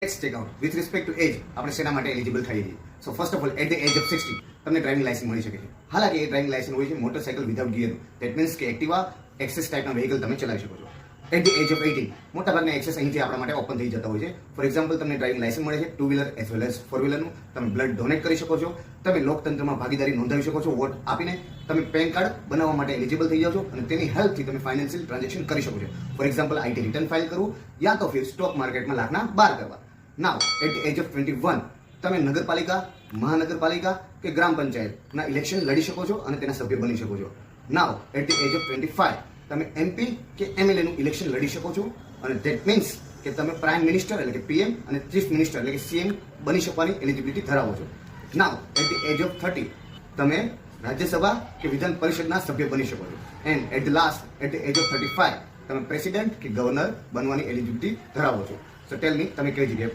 Let's check out with respect to age આપણે શેના માટે એલિજિબલ થઈએ છીએ. So first of all at the age of 60 તમને ડ્રાઇવિંગ લાયસન્સ મળી શકે છે. હાલાકી એ ડ્રાઇવિંગ લાયસન્સ હોય છે motorcycle without gear. That means કે એક્ટિવા એક્સેસ ટાઈપના વ્હીકલ તમે ચલાવી શકો છો. એટ ધ એજ ઓફ 18 મોટાભાગના એક્સેસ અહીંથી આપણા માટે ઓપન થઈ જતા હોય છે. ફોર એક્ઝામ્પલ તમને ડ્રાઇવિંગ લાયસન્સ મળે છે 2 વ્હીલર એઝ વેલ એઝ 4 વ્હીલરનું. તમે બ્લડ ડોનેટ કરી શકો છો. તમે લોકતંત્રમાં ભાગીદારી નોંધાવી શકો છો વોટ આપીને. તમે પેન કાર્ડ બનાવવા માટે એલિજિબલ થઈ જાઓ છો અને તેની હેલ્પથી તમે ફાઇનાન્શિયલ ટ્રાન્ઝેક્શન કરી શકો છો. For example IT return file કરવું યા તો ફિર સ્ટોક માર્કેટમાં લાખના બાર કરવા. નાવ એટ ધ એજ ઓફ 21 તમે નગરપાલિકા, મહાનગરપાલિકા કે ગ્રામ પંચાયતના ઇલેક્શન લડી શકો છો અને તેના સભ્ય બની શકો છો. નાવ એટ ધ એજ ઓફ 25 તમે એમપી કે એમએલએનું ઇલેક્શન લડી શકો છો અને ધેટ મીન્સ કે તમે પ્રાઇમ મિનિસ્ટર એટલે કે પીએમ અને ચીફ મિનિસ્ટર એટલે કે સીએમ બની શકવાની એલિજિબિલિટી ધરાવો છો. નાવ એટ ધ એજ ઓફ 30 તમે રાજ્યસભા કે વિધાન પરિષદના સભ્ય બની શકો છો. And at the last at the age of 35 તમે પ્રેસિડેન્ટ કે ગવર્નર બનવાની એલિજિબિલિટી ધરાવો છો. સો ટેલ મી તમે કઈ જગ્યાએ